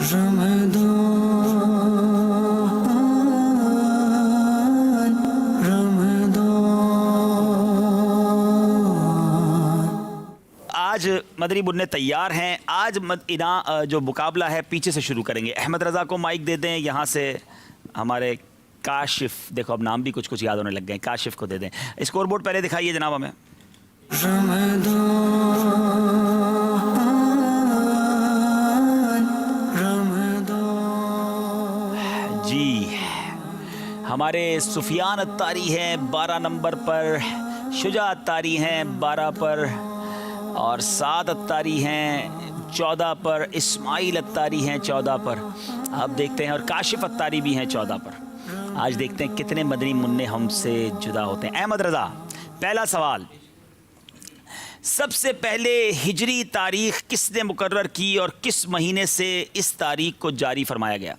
آج مدنی بننے تیار ہیں. آج جو مقابلہ ہے پیچھے سے شروع کریں گے. احمد رضا کو مائک دے دیں. یہاں سے ہمارے کاشف، دیکھو اب نام بھی کچھ کچھ یاد ہونے لگ گئے، کاشف کو دے دیں. اسکور بورڈ پہلے دکھائیے جناب ہمیں. جی ہمارے سفیان اتاری ہیں 12 نمبر پر، شجاع اتاری ہیں 12 پر، اور سعد اتاری ہیں 14 پر، اسماعیل اتاری ہیں 14 پر. اب دیکھتے ہیں، اور کاشف اتاری بھی ہیں 14 پر. آج دیکھتے ہیں کتنے مدنی منع ہم سے جدا ہوتے ہیں. احمد رضا، پہلا سوال، سب سے پہلے ہجری تاریخ کس نے مقرر کی اور کس مہینے سے اس تاریخ کو جاری فرمایا گیا؟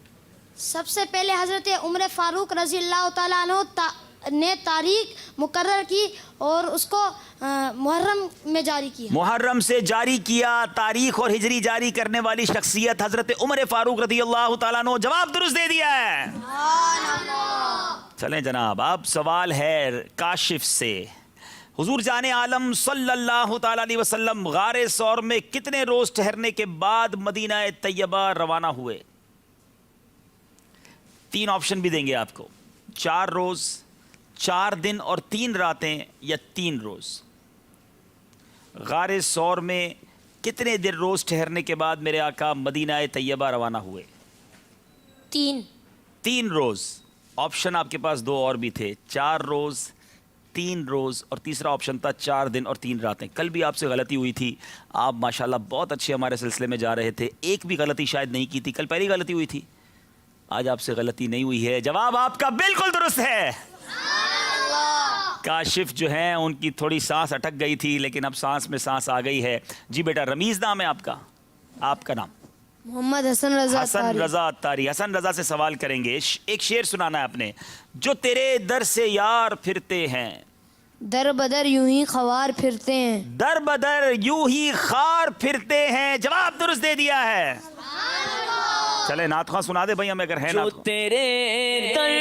سب سے پہلے حضرت عمر فاروق رضی اللہ تعالیٰ عنہ نے تاریخ مقرر کی اور اس کو محرم میں جاری کیا. محرم سے جاری کیا. تاریخ اور ہجری جاری کرنے والی شخصیت حضرت عمر فاروق رضی اللہ تعالیٰ عنہ. جواب درست دے دیا ہے. چلیں جناب، اب سوال ہے کاشف سے. حضور جان عالم صلی اللہ تعالیٰ علیہ وسلم غار ثور میں کتنے روز ٹھہرنے کے بعد مدینہ طیبہ روانہ ہوئے؟ 3 آپشن بھی دیں گے آپ کو. 4 روز، 4 دن اور 3 راتیں، یا 3 روز. غار ثور میں کتنے دن روز ٹھہرنے کے بعد میرے آقا مدینہ طیبہ روانہ ہوئے؟ 3 روز. آپشن آپ کے پاس 2 اور بھی تھے، 4 روز، 3 روز، اور تیسرا آپشن تھا 4 دن اور 3 راتیں. کل بھی آپ سے غلطی ہوئی تھی. آپ ماشاءاللہ بہت اچھے ہمارے سلسلے میں جا رہے تھے. ایک بھی غلطی شاید نہیں کی تھی. کل پہلی غلطی ہوئی تھی. آج آپ سے غلطی نہیں ہوئی ہے. جواب آپ کا بالکل درست ہے. کاشف جو ہیں ان کی تھوڑی سانس اٹک گئی تھی، لیکن اب سانس میں سانس آ گئی ہے. جی بیٹا، رمیز نام ہے آپ کا. آپ کا نام؟ محمد حسن رضا. حسن رضا اتاری. حسن رضا سے سوال کریں گے. ایک شعر سنانا ہے آپ نے. جو تیرے در سے یار پھرتے ہیں، در بدر یوں ہی خوار پھرتے ہیں. در بدر یوں ہی خار پھرتے ہیں. جواب درست دے دیا ہے. چلے نعت خواں سنا دے بھائی ہمیں اگر ہے. جو تیرے در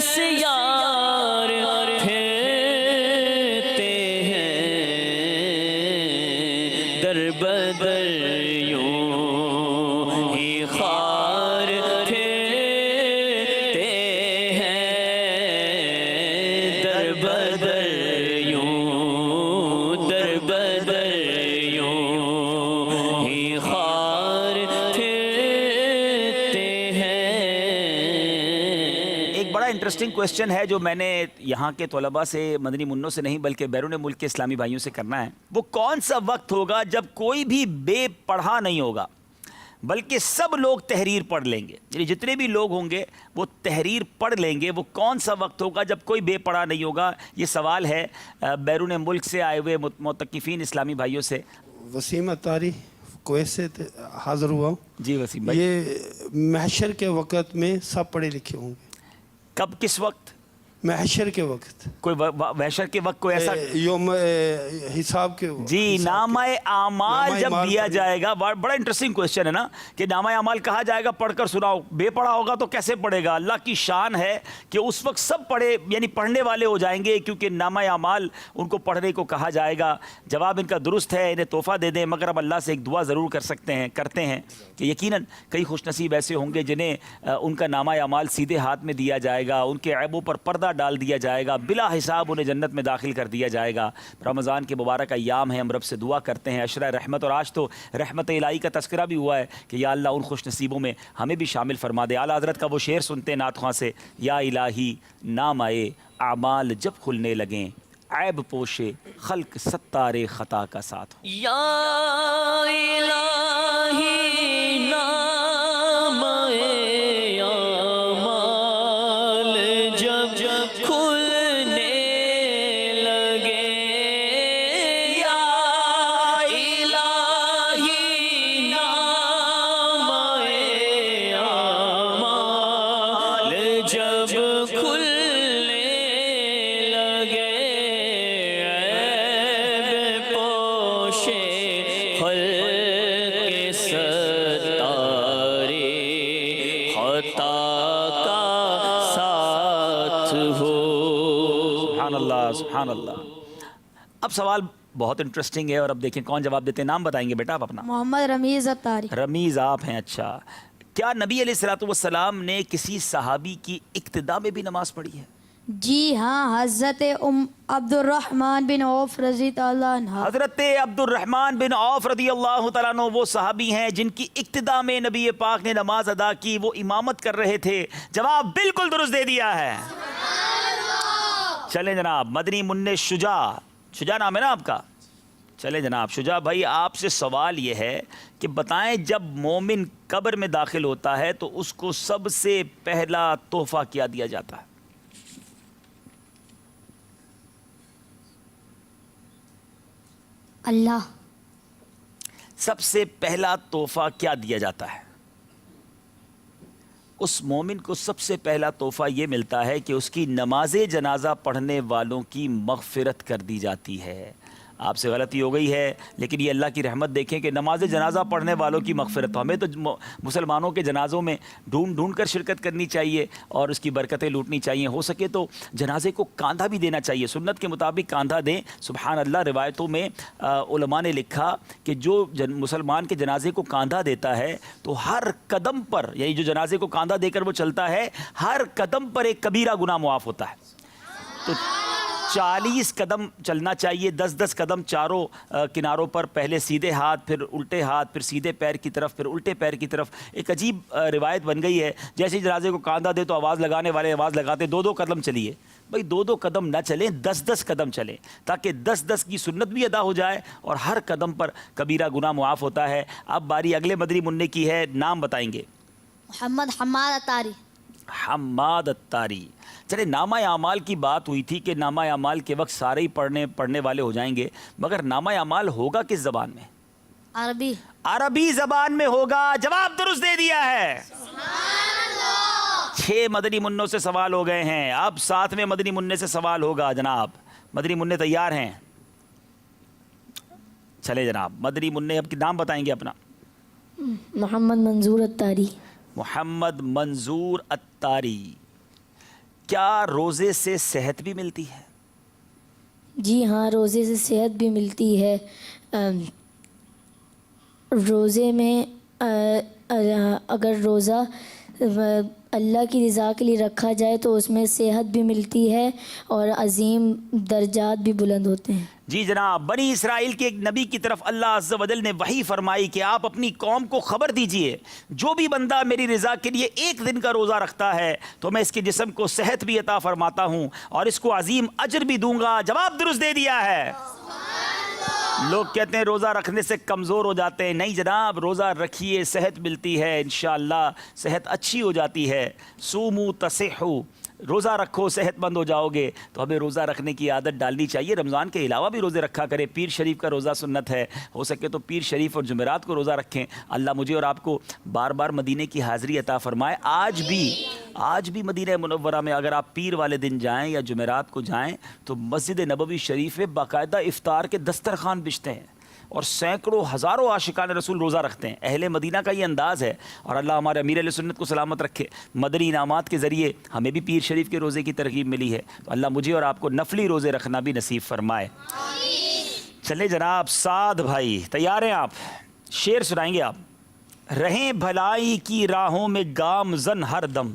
سے یار پھرتے ہیں، در بدر یوں ہی خار پھرتے ہیں، در بدر یوں، در بدر یوں ہی خار پھرتے ہیں. ایک بڑا انٹرسٹنگ کویسچن ہے جو میں نے یہاں کے طلباء سے، مدنی منوں سے نہیں بلکہ بیرون ملک کے اسلامی بھائیوں سے کرنا ہے. وہ کون سا وقت ہوگا جب کوئی بھی بے پڑھا نہیں ہوگا بلکہ سب لوگ تحریر پڑھ لیں گے؟ یعنی جتنے بھی لوگ ہوں گے وہ تحریر پڑھ لیں گے. وہ کون سا وقت ہوگا جب کوئی بے پڑھا نہیں ہوگا؟ یہ سوال ہے بیرون ملک سے آئے ہوئے متقفین اسلامی بھائیوں سے. وسیم اتاری کویت سے حاضر ہوا ہوں. جی وسیم بھائی، یہ محشر کے وقت میں سب پڑھے لکھے ہوں گے. کب، کس وقت؟ محشر کے وقت، کوئی محشر کے وقت کوئی ایسا؟ یوم حساب کے وقت. جی، نامہ اعمال نامہ جب اعمال دیا پڑھیں. جائے گا. بڑا انٹرسٹنگ کویسچن ہے نا کہ نامہ اعمال کہا جائے گا پڑھ کر سناؤ. بے پڑھا ہوگا تو کیسے پڑھے گا؟ اللہ کی شان ہے کہ اس وقت سب پڑھے، یعنی پڑھنے والے ہو جائیں گے، کیونکہ نامہ اعمال ان کو پڑھنے کو کہا جائے گا. جواب ان کا درست ہے. انہیں تحفہ دے دیں، مگر اب اللہ سے ایک دعا ضرور کرتے ہیں کہ یقیناً کئی خوش نصیب ایسے ہوں گے جنہیں ان کا نامہ اعمال سیدھے ہاتھ میں دیا جائے گا، ان کے عیبوں پر پردہ ڈال دیا جائے گا، بلا حساب انہیں جنت میں داخل کر دیا جائے گا. رمضان کے مبارک ایام ہیں، ہم رب سے دعا کرتے ہیں عشرہ رحمت، اور آج تو رحمت الہی کا تذکرہ بھی ہوا ہے کہ یا اللہ ان خوش نصیبوں میں ہمیں بھی شامل فرما دے. اعلیٰ حضرت کا وہ شعر سنتے ہیں نعت خواں سے. یا الہی نامہ اعمال جب کھلنے لگیں، عیب پوشے خلق ستار خطا کا ساتھ ہو. یا الہی نام اعمال جب کھلنے لگے، یا الہی نام اعمال جب کھلنے لگے، عیب پوشے خلق ستارے خطا کا ساتھ ہو. سبحان اللہ سبحان اللہ. اب سوال بہت انٹرسٹنگ ہے اور اب دیکھیں کون جواب دیتے ہیں. نام بتائیں گے بیٹا آپ اپنا؟ محمد رمیز اتاری. رمیز آپ ہیں. اچھا، کیا نبی علیہ الصلوۃ والسلام نے کسی صحابی کی اقتداء میں بھی نماز پڑھی ہے؟ جی ہاں، حضرت عبد الرحمن بن عوف رضی اللہ عنہ. حضرت عبد الرحمن بن عوف رضی اللہ تعالیٰ عنہ وہ صحابی ہیں جن کی اقتداء میں نبی پاک نے نماز ادا کی. وہ امامت کر رہے تھے. جواب بالکل درست دے دیا ہے. چلیں جناب، مدنی منع شجاع، شجاع نام ہے نا آپ کا؟ چلیں جناب شجاع بھائی، آپ سے سوال یہ ہے کہ بتائیں جب مومن قبر میں داخل ہوتا ہے تو اس کو سب سے پہلا تحفہ کیا دیا جاتا ہے؟ اللہ. سب سے پہلا تحفہ کیا دیا جاتا ہے؟ اس مومن کو سب سے پہلا تحفہ یہ ملتا ہے کہ اس کی نماز جنازہ پڑھنے والوں کی مغفرت کر دی جاتی ہے. آپ سے غلطی ہو گئی ہے، لیکن یہ اللہ کی رحمت دیکھیں کہ نماز جنازہ پڑھنے والوں کی مغفرت. ہمیں تو مسلمانوں کے جنازوں میں ڈھونڈ ڈھونڈ کر شرکت کرنی چاہیے اور اس کی برکتیں لوٹنی چاہیے. ہو سکے تو جنازے کو کاندھا بھی دینا چاہیے، سنت کے مطابق کاندھا دیں. سبحان اللہ، روایتوں میں علماء نے لکھا کہ جو مسلمان کے جنازے کو کاندھا دیتا ہے تو ہر قدم پر، یعنی جو جنازے کو کاندھا دے کر وہ چلتا ہے، ہر قدم پر ایک کبیرہ گناہ معاف ہوتا ہے. تو 40 قدم چلنا چاہیے، 10 قدم چاروں کناروں پر، پہلے سیدھے ہاتھ، پھر الٹے ہاتھ، پھر سیدھے پیر کی طرف، پھر الٹے پیر کی طرف. ایک عجیب روایت بن گئی ہے، جیسے جنازے کو کاندھا دے تو آواز لگانے والے آواز لگاتے 2 قدم چلیے. بھائی 2 قدم نہ چلیں، 10 قدم چلیں، تاکہ 10 کی سنت بھی ادا ہو جائے اور ہر قدم پر کبیرہ گناہ معاف ہوتا ہے. اب باری اگلے مدنی منع کی ہے. نام بتائیں گے؟ محمد حماد اتاری. حماد اتاری. چلے، نامہ اعمال کی بات ہوئی تھی کہ نامہ اعمال کے وقت سارے ہی پڑھنے والے ہو جائیں گے، مگر نامہ اعمال ہوگا کس زبان میں؟ عربی. عربی زبان میں ہوگا. جواب درست دے دیا ہے. 6 مدنی منوں سے سوال ہو گئے ہیں. اب 7ویں مدنی منع سے سوال ہوگا. جناب مدنی منع تیار ہیں؟ چلے جناب، مدنی منع اب نام بتائیں گے اپنا؟ محمد منظور اتاری. محمد منظور اتاری. کیا روزے سے صحت بھی ملتی ہے؟ جی ہاں، روزے سے صحت بھی ملتی ہے. روزے میں اگر روزہ اللہ کی رضا کے لیے رکھا جائے تو اس میں صحت بھی ملتی ہے اور عظیم درجات بھی بلند ہوتے ہیں. جی جناب، بنی اسرائیل کے ایک نبی کی طرف اللہ عز و جل نے وحی فرمائی کہ آپ اپنی قوم کو خبر دیجئے جو بھی بندہ میری رضا کے لیے 1 دن کا روزہ رکھتا ہے تو میں اس کے جسم کو صحت بھی عطا فرماتا ہوں اور اس کو عظیم اجر بھی دوں گا. جواب درست دے دیا ہے. لوگ کہتے ہیں روزہ رکھنے سے کمزور ہو جاتے ہیں. نہیں جناب، روزہ رکھیے، صحت ملتی ہے، انشاءاللہ صحت اچھی ہو جاتی ہے. سومو تصحو، روزہ رکھو صحت مند ہو جاؤ گے. تو ہمیں روزہ رکھنے کی عادت ڈالنی چاہیے. رمضان کے علاوہ بھی روزے رکھا کریں. پیر شریف کا روزہ سنت ہے، ہو سکے تو پیر شریف اور جمعرات کو روزہ رکھیں. اللہ مجھے اور آپ کو بار بار مدینے کی حاضری عطا فرمائے. آج بھی مدینہ منورہ میں اگر آپ پیر والے دن جائیں یا جمعرات کو جائیں تو مسجد نبوی شریف میں باقاعدہ افطار کے دسترخوان بچھتے ہیں اور سینکڑوں ہزاروں عاشقان رسول روزہ رکھتے ہیں. اہل مدینہ کا یہ انداز ہے اور اللہ ہمارے امیر علیہ سنت کو سلامت رکھے. مدنی انعامات کے ذریعے ہمیں بھی پیر شریف کے روزے کی ترغیب ملی ہے، تو اللہ مجھے اور آپ کو نفلی روزے رکھنا بھی نصیب فرمائے. چلے جناب، سعد بھائی تیار ہیں آپ؟ شعر سنائیں گے آپ. رہیں بھلائی کی راہوں میں گامزن ہر دم،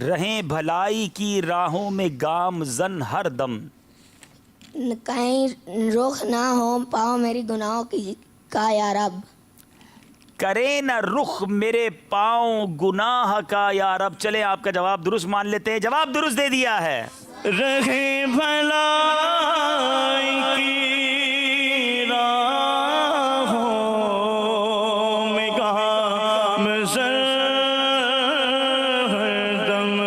رہیں بھلائی کی راہوں میں گامزن ہر دم، کہیں رخ نہ ہو پاؤں میری گناہوں کی کا یا رب. کرے نہ رخ میرے پاؤں گناہ کا یا رب. چلیں آپ کا جواب درست مان لیتے ہیں. جواب درست دے دیا ہے. رہے بھلائی کی راہوں میں گامزن ہر دم،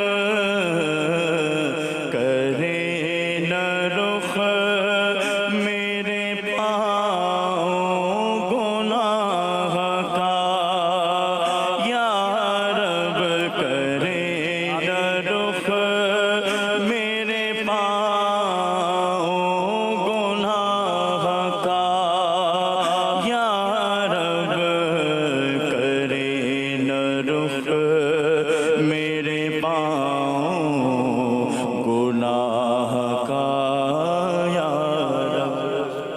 کرے نہ رخ میرے پاؤں گناہ کا یا رب، کرے نہ رخ میرے پاؤں گناہ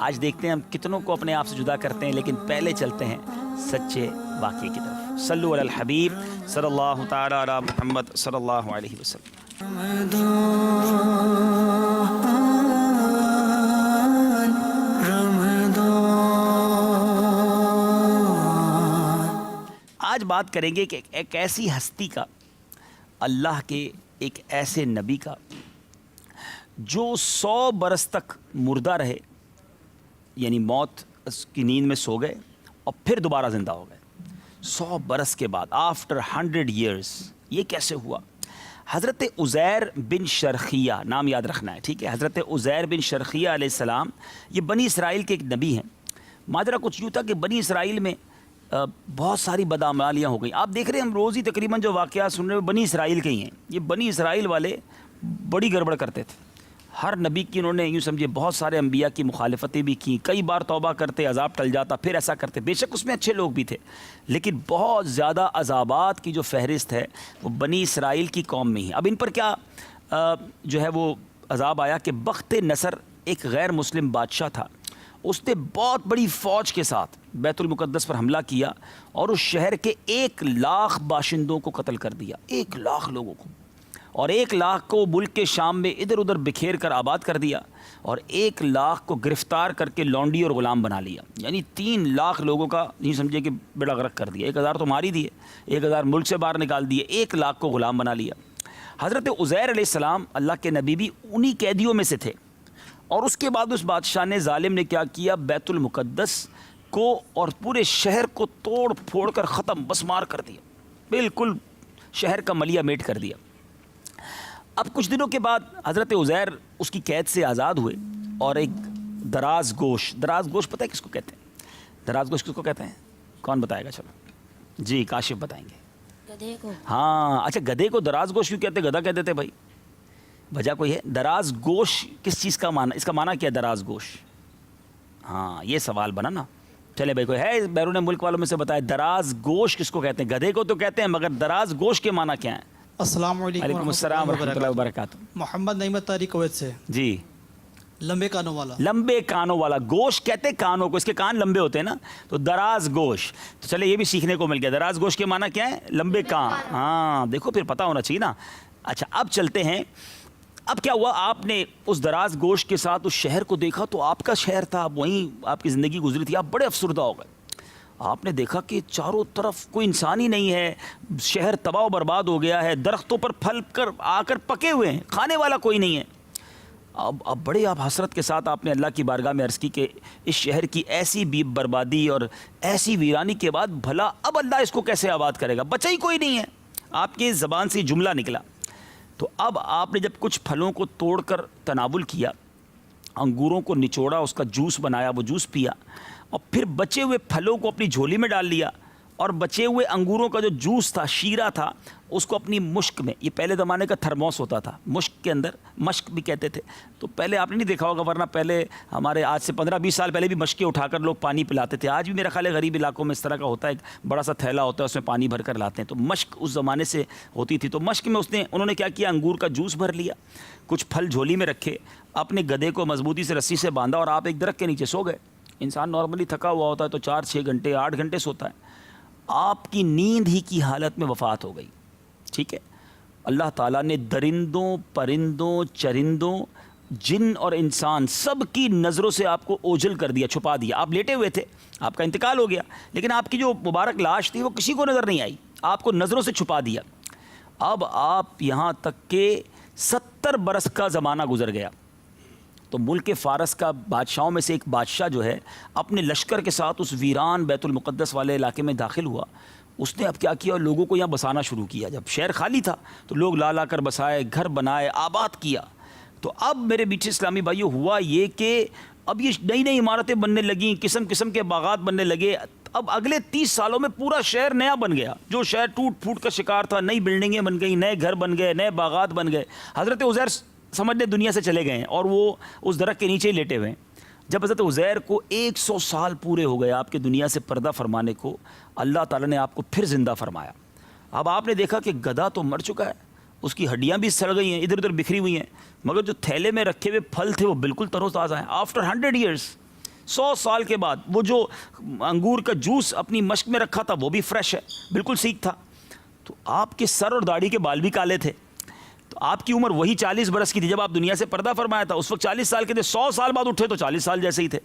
آج دیکھتے ہیں ہم کتنوں کو اپنے آپ سے جدا کرتے ہیں، لیکن پہلے چلتے ہیں سچے واقعے کی طرف۔ صلو علی الحبیب صلی اللہ تعالی علی محمد صلی اللہ علیہ وسلم۔ آج بات کریں گے کہ ایک ایسی ہستی کا، اللہ کے ایک ایسے نبی کا جو 100 برس تک مردہ رہے، یعنی موت کی نیند میں سو گئے اور پھر دوبارہ زندہ ہو گئے 100 برس کے بعد، آفٹر 100 ایئرس۔ یہ کیسے ہوا؟ حضرت عزیر بن شرخیہ، نام یاد رکھنا ہے، ٹھیک ہے؟ حضرت عزیر بن شرخیہ علیہ السلام یہ بنی اسرائیل کے ایک نبی ہیں۔ ماجرا کچھ یوں تھا کہ بنی اسرائیل میں بہت ساری بدعمالیاں ہو گئیں۔ آپ دیکھ رہے ہیں ہم روز ہی تقریباً جو واقعات سن رہے ہیں بنی اسرائیل کے ہی ہیں۔ یہ بنی اسرائیل والے بڑی گڑبڑ کرتے تھے، ہر نبی کی انہوں نے یوں سمجھے بہت سارے انبیاء کی مخالفتیں بھی کیں، کئی بار توبہ کرتے عذاب ٹل جاتا، پھر ایسا کرتے۔ بے شک اس میں اچھے لوگ بھی تھے، لیکن بہت زیادہ عذابات کی جو فہرست ہے وہ بنی اسرائیل کی قوم میں ہی۔ اب ان پر کیا جو ہے وہ عذاب آیا کہ بخت نصر ایک غیر مسلم بادشاہ تھا، اس نے بہت بڑی فوج کے ساتھ بیت المقدس پر حملہ کیا اور اس شہر کے 1 لاکھ باشندوں کو قتل کر دیا، 1 لاکھ لوگوں کو، اور 1 لاکھ کو ملک کے شام میں ادھر ادھر بکھیر کر آباد کر دیا، اور 1 لاکھ کو گرفتار کر کے لونڈی اور غلام بنا لیا۔ یعنی 3 لاکھ لوگوں کا نہیں سمجھے کہ بیڑا غرق کر دیا۔ 1000 تو مار ہی دیے، 1000 ملک سے باہر نکال دیے، 1 لاکھ کو غلام بنا لیا۔ حضرت عزیر علیہ السلام اللہ کے نبی بھی انہی قیدیوں میں سے تھے، اور اس کے بعد اس بادشاہ نے، ظالم نے کیا کیا، بیت المقدس کو اور پورے شہر کو توڑ پھوڑ کر ختم بسمار کر دیا، بالکل شہر کا ملیہ میٹ کر دیا۔ اب کچھ دنوں کے بعد حضرت عزیر اس کی قید سے آزاد ہوئے، اور ایک دراز گوش پتہ ہے کس کو کہتے ہیں؟ دراز گوش کس کو کہتے ہیں؟ کون بتائے گا؟ چلو جی کاشف بتائیں گے۔ گدھے کو۔ ہاں اچھا، گدھے کو دراز گوش کیوں کہتے ہیں؟ گدھا کہتے تھے بھائی، وجہ کوئی ہے؟ دراز گوش کس چیز کا معنی، اس کا معنی کیا ہے دراز گوش؟ ہاں یہ سوال بنا نا۔ چلے بھائی کوئی ہے بیرون ملک والوں میں سے بتائے دراز گوش کس کو کہتے ہیں؟ گدھے کو تو کہتے ہیں، مگر دراز گوش کے معنی کیا ہیں؟ السلام علیکم وعلیکم السلام ورحمۃ اللہ وبرکاتہ۔ محمد نعمت طارق کویت سے۔ جی، لمبے کانوں والا۔ لمبے کانوں والا، گوش کہتے ہیں کانوں کو، اس کے کان لمبے ہوتے ہیں نا، تو دراز گوش۔ تو چلے یہ بھی سیکھنے کو مل گیا، دراز گوش کے معنی کیا ہے؟ لمبے کان۔ ہاں دیکھو پھر پتہ ہونا چاہیے نا۔ اچھا اب چلتے ہیں، اب کیا ہوا؟ آپ نے اس دراز گوش کے ساتھ اس شہر کو دیکھا، تو آپ کا شہر تھا، وہیں آپ کی زندگی گزری تھی، آپ بڑے افسردہ ہو گئے۔ آپ نے دیکھا کہ چاروں طرف کوئی انسان ہی نہیں ہے، شہر تباہ و برباد ہو گیا ہے، درختوں پر پھل کر آ کر پکے ہوئے ہیں، کھانے والا کوئی نہیں ہے۔ اب بڑے آپ حسرت کے ساتھ آپ نے اللہ کی بارگاہ میں عرض کی کہ اس شہر کی ایسی بھی بربادی اور ایسی ویرانی کے بعد بھلا اب اللہ اس کو کیسے آباد کرے گا؟ بچا ہی کوئی نہیں ہے۔ آپ کی زبان سے جملہ نکلا۔ تو اب آپ نے جب کچھ پھلوں کو توڑ کر تناول کیا، انگوروں کو نچوڑا، اس کا جوس بنایا، وہ جوس پیا، اور پھر بچے ہوئے پھلوں کو اپنی جھولی میں ڈال لیا، اور بچے ہوئے انگوروں کا جو جوس تھا، شیرہ تھا، اس کو اپنی مشک میں، یہ پہلے زمانے کا تھرموس ہوتا تھا، مشک کے اندر، مشک بھی کہتے تھے، تو پہلے آپ نے نہیں دیکھا ہوگا، ورنہ پہلے ہمارے آج سے 15-20 سال پہلے بھی مشکیں اٹھا کر لوگ پانی پلاتے تھے۔ آج بھی میرا خیال ہے غریب علاقوں میں اس طرح کا ہوتا ہے، ایک بڑا سا تھیلا ہوتا ہے، اس میں پانی بھر کر لاتے ہیں، تو مشک اس زمانے سے ہوتی تھی۔ تو مشک میں انہوں نے کیا کیا؟ انگور کا جوس بھر لیا، کچھ پھل جھولی میں رکھے، اپنے گدھے کو مضبوطی سے رسی سے باندھا، اور آپ ایک درخت کے نیچے سو گئے۔ انسان نارملی تھکا ہوا ہوتا ہے تو 4-6 گھنٹے 8 گھنٹے سوتا ہے، آپ کی نیند ہی کی حالت میں وفات ہو گئی، ٹھیک ہے؟ اللہ تعالیٰ نے درندوں، پرندوں، چرندوں، جن اور انسان سب کی نظروں سے آپ کو اوجھل کر دیا، چھپا دیا۔ آپ لیٹے ہوئے تھے، آپ کا انتقال ہو گیا، لیکن آپ کی جو مبارک لاش تھی وہ کسی کو نظر نہیں آئی، آپ کو نظروں سے چھپا دیا۔ اب آپ یہاں تک کہ 70 برس کا زمانہ گزر گیا، تو ملک فارس کا بادشاہوں میں سے ایک بادشاہ جو ہے اپنے لشکر کے ساتھ اس ویران بیت المقدس والے علاقے میں داخل ہوا۔ اس نے اب کیا کیا؟ لوگوں کو یہاں بسانا شروع کیا۔ جب شہر خالی تھا تو لوگ لا کر بسائے، گھر بنائے، آباد کیا۔ تو اب میرے میٹھے اسلامی بھائیوں ہوا یہ کہ اب یہ نئی نئی عمارتیں بننے لگیں، قسم قسم کے باغات بننے لگے۔ اب اگلے 30 سالوں میں پورا شہر نیا بن گیا، جو شہر ٹوٹ پھوٹ کا شکار تھا، نئی بلڈنگیں بن گئیں، نئے گھر بن گئے، نئے باغات بن گئے۔ حضرت عزیر سمجھنے دنیا سے چلے گئے ہیں، اور وہ اس درخت کے نیچے ہی لیٹے ہوئے ہیں۔ جب حضرت عزیر کو 100 سال پورے ہو گئے آپ کے دنیا سے پردہ فرمانے کو، اللہ تعالیٰ نے آپ کو پھر زندہ فرمایا۔ اب آپ نے دیکھا کہ گدھا تو مر چکا ہے، اس کی ہڈیاں بھی سڑ گئی ہیں، ادھر ادھر بکھری ہوئی ہیں، مگر جو تھیلے میں رکھے ہوئے پھل تھے وہ بالکل تر و تازہ ہیں۔ آفٹر 100 ایئرس 100 سال کے بعد وہ جو انگور کا جوس اپنی مشق میں رکھا تھا وہ بھی فریش ہے، بالکل سیکھ تھا. تو آپ کے سر اور داڑھی کے بال بھی کالے تھے. تو آپ کی عمر وہی 40 برس کی تھی جب آپ دنیا سے پردہ فرمایا تھا. اس وقت 40 سال کے تھے، 100 سال بعد اٹھے تو 40 سال جیسے ہی تھے.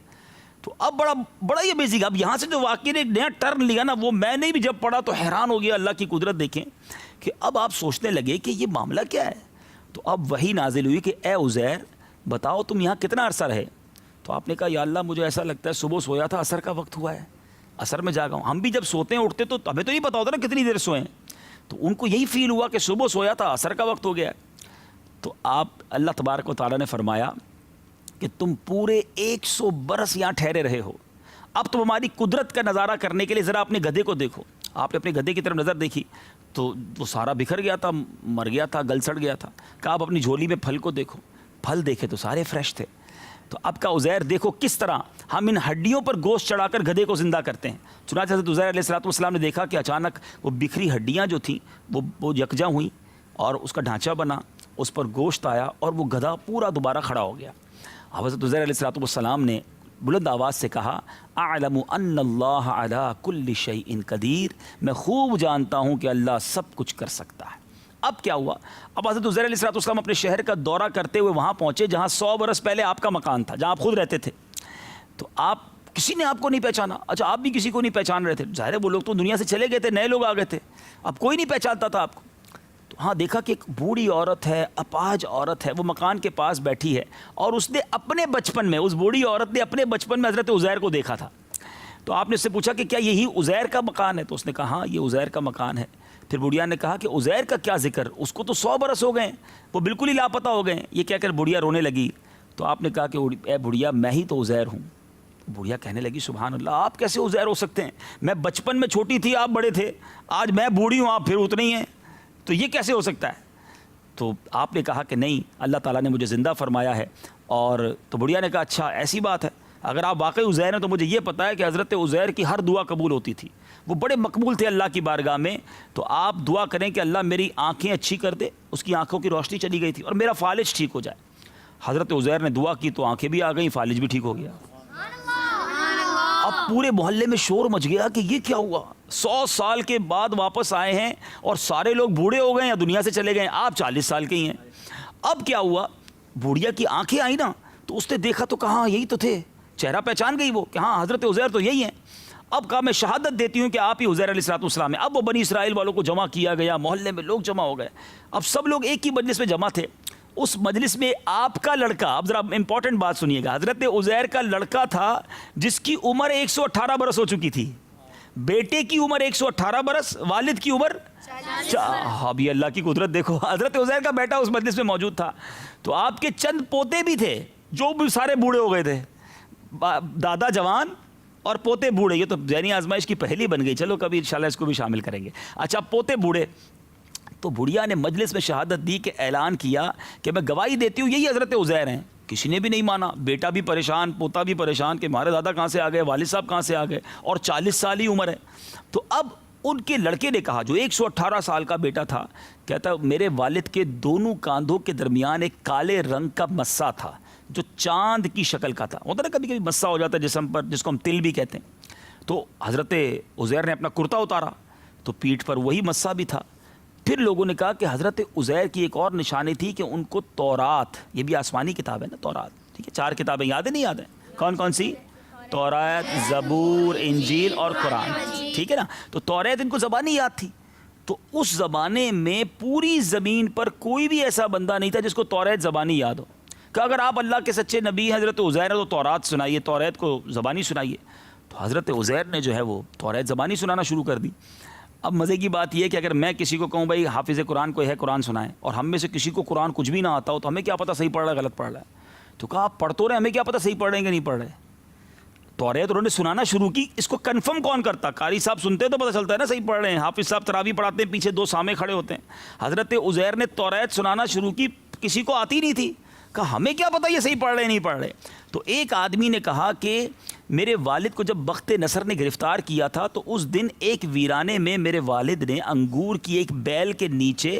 تو اب بڑا یہ بیزک. اب یہاں سے جو واقعی نے ایک نیا ٹرن لیا نا، وہ میں نے بھی جب پڑھا تو حیران ہو گیا. اللہ کی قدرت دیکھیں کہ اب آپ سوچنے لگے کہ یہ معاملہ کیا ہے. تو اب وہی نازل ہوئی کہ اے عزیر بتاؤ تم یہاں کتنا عرصہ رہے. تو آپ نے کہا یا اللہ مجھے ایسا لگتا ہے صبح سویا تھا، عصر کا وقت ہوا ہے، عصر میں جاگا ہوں. ہم بھی جب سوتے ہیں اٹھتے تو ہمیں تو نہیں پتا ہوتا نا کتنی دیر سوئے ہیں. تو ان کو یہی فیل ہوا کہ صبح سویا تھا، عصر کا وقت ہو گیا. تو آپ اللہ تبارک و تعالیٰ نے فرمایا کہ تم پورے 100 برس یہاں ٹھہرے رہے ہو. اب تم ہماری قدرت کا نظارہ کرنے کے لیے ذرا اپنے گدھے کو دیکھو. آپ نے اپنے گدھے کی طرف نظر دیکھی تو وہ سارا بکھر گیا تھا، مر گیا تھا، گل سڑ گیا تھا. کہا آپ اپنی جھولی میں پھل کو دیکھو. پھل دیکھے تو سارے فریش تھے. تو اب کا عزیر دیکھو کس طرح ہم ان ہڈیوں پر گوشت چڑھا کر گدھے کو زندہ کرتے ہیں. چنانچہ حضرت عزیر علیہ السلام نے دیکھا کہ اچانک وہ بکھری ہڈیاں جو تھیں وہ یکجا ہوئیں اور اس کا ڈھانچہ بنا، اس پر گوشت آیا اور وہ گدھا پورا دوبارہ کھڑا ہو گیا. حضرت عزیر علیہ السلام نے بلند آواز سے کہا اعلم ان اللہ علی کل شیء قدیر، میں خوب جانتا ہوں کہ اللہ سب کچھ کر سکتا ہے. اب کیا ہوا؟ اب حضرت عزیر علیہ السلام اپنے شہر کا دورہ کرتے ہوئے وہاں پہنچے جہاں 100 برس پہلے آپ کا مکان تھا، جہاں آپ خود رہتے تھے. تو آپ کسی نے آپ کو نہیں پہچانا. اچھا آپ بھی کسی کو نہیں پہچان رہے تھے. ظاہر ہے وہ لوگ تو دنیا سے چلے گئے تھے، نئے لوگ آ گئے تھے، اب کوئی نہیں پہچانتا تھا آپ کو. تو ہاں دیکھا کہ ایک بوڑھی عورت ہے، اپاہج عورت ہے، وہ مکان کے پاس بیٹھی ہے اور اس نے اپنے بچپن میں، اس بوڑھی عورت نے اپنے بچپن میں حضرت عزیر کو دیکھا تھا. تو آپ نے اس سے پوچھا کہ کیا یہی عزیر کا مکان ہے؟ تو اس نے کہا ہاں یہ عزیر کا مکان ہے. پھر بڑھیا نے کہا کہ عزیر کا کیا ذکر، اس کو تو 100 برس ہو گئے، وہ بالکل ہی لاپتہ ہو گئے. یہ کہہ کر بڑھیا رونے لگی. تو آپ نے کہا کہ اے بڑھیا میں ہی تو عزیر ہوں. بڑھیا کہنے لگی سبحان اللہ، آپ کیسے عزیر ہو سکتے ہیں؟ میں بچپن میں چھوٹی تھی، آپ بڑے تھے، آج میں بوڑھی ہوں، آپ پھر اتنے ہی ہیں، تو یہ کیسے ہو سکتا ہے؟ تو آپ نے کہا کہ نہیں، اللہ تعالیٰ نے مجھے زندہ فرمایا ہے. اور تو بڑھیا نے کہا اچھا ایسی بات ہے، اگر آپ واقعی عزیر ہیں تو مجھے یہ پتہ ہے کہ حضرت عزیر کی ہر دعا قبول ہوتی تھی، وہ بڑے مقبول تھے اللہ کی بارگاہ میں. تو آپ دعا کریں کہ اللہ میری آنکھیں اچھی کر دے. اس کی آنکھوں کی روشنی چلی گئی تھی، اور میرا فالج ٹھیک ہو جائے. حضرت عزیر نے دعا کی تو آنکھیں بھی آ گئیں، فالج بھی ٹھیک ہو گیا. اب پورے محلے میں شور مچ گیا کہ یہ کیا ہوا، 100 سال کے بعد واپس آئے ہیں اور سارے لوگ بوڑھے ہو گئے یا دنیا سے چلے گئے، آپ 40 سال کے ہی ہیں. اب کیا ہوا؟ بوڑھیا کی آنکھیں آئیں نا تو اس نے دیکھا تو کہا یہی تو تھے، چہرہ پہچان گئی وہ کہ ہاں حضرت عزیر تو یہی ہیں. اب کہا میں شہادت دیتی ہوں کہ آپ ہی عزیر علیہ السلام ہیں. اب وہ بنی اسرائیل والوں کو جمع کیا گیا، محلے میں لوگ جمع ہو گئے. اب سب لوگ ایک ہی مجلس میں جمع تھے. اس مجلس میں آپ کا لڑکا، اب ذرا امپورٹنٹ بات سنیے گا، حضرت عزیر کا لڑکا تھا جس کی عمر 118 برس ہو چکی تھی. بیٹے کی عمر 118 برس، والد کی عمر ابھی اللہ کی قدرت دیکھو. حضرت عزیر کا بیٹا اس مجلس میں موجود تھا. تو آپ کے چند پوتے بھی تھے جو بھی سارے بوڑھے ہو گئے تھے، دادا جوان اور پوتے بوڑھے. یہ تو ذہنی آزمائش کی پہلی بن گئی، چلو کبھی انشاءاللہ اس کو بھی شامل کریں گے. اچھا پوتے بوڑھے. تو بڑھیا نے مجلس میں شہادت دی کہ اعلان کیا کہ میں گواہی دیتی ہوں یہی حضرت عزیر ہیں. کسی نے بھی نہیں مانا، بیٹا بھی پریشان، پوتا بھی پریشان کہ ہمارے دادا کہاں سے آ گئے، والد صاحب کہاں سے آ گئے، اور 40 سال ہی عمر ہے. تو اب ان کے لڑکے نے کہا جو 118 سال کا بیٹا تھا، کہتا میرے والد کے دونوں کاندھوں کے درمیان ایک کالے رنگ کا مسا تھا جو چاند کی شکل کا تھا. ہوتا نا کبھی کبھی مسا ہو جاتا ہے جسم پر، جس کو ہم تل بھی کہتے ہیں. تو حضرت عزیر نے اپنا کرتا اتارا تو پیٹھ پر وہی مسا بھی تھا. پھر لوگوں نے کہا کہ حضرت عزیر کی ایک اور نشانی تھی کہ ان کو تورات، یہ بھی آسمانی کتاب ہے نا تورات، ٹھیک ہے، 4 کتابیں یاد ہیں نہیں یاد ہیں؟ کون کون سی؟ تورات، زبور، انجیل اور قرآن، ٹھیک ہے نا. تو تورات ان کو زبانی یاد تھی. تو اس زمانے میں پوری زمین پر کوئی بھی ایسا بندہ نہیں تھا جس کو تورات زبانی یاد ہو. کہ اگر آپ اللہ کے سچے نبی حضرت عزیر ہیں تو تورات سنائیے، تورات کو زبانی سنائیے. تو حضرت عزیر نے جو ہے وہ تورات زبانی سنانا شروع کر دی. اب مزے کی بات یہ ہے کہ اگر میں کسی کو کہوں بھائی حافظ قرآن کوئی ہے قرآن سنائیں، اور ہم میں سے کسی کو قرآن کچھ بھی نہ آتا ہو تو ہمیں کیا پتہ صحیح پڑھ رہا ہے غلط پڑھ رہا ہے. تو کہا آپ پڑھ تو رہے، ہمیں کیا پتہ صحیح پڑھ رہے ہیں کہ نہیں پڑھ رہے. تورات انہوں نے سنانا شروع کی. اس کو کنفرم کون کرتا؟ قاری صاحب سنتے تو پتہ چلتا ہے نا صحیح پڑھ رہے ہیں. حافظ صاحب تراویح پڑھاتے ہیں، پیچھے 2 سامے کھڑے ہوتے ہیں. حضرت عزیر نے تورات سنانا شروع کی، کسی کو آتی نہیں تھی. کہا ہمیں کیا پتہ یہ صحیح پڑھ رہے نہیں پڑھ رہے. تو ایک آدمی نے کہا کہ میرے والد کو جب بخت نصر نے گرفتار کیا تھا تو اس دن ایک ویرانے میں میرے والد نے انگور کی ایک بیل کے نیچے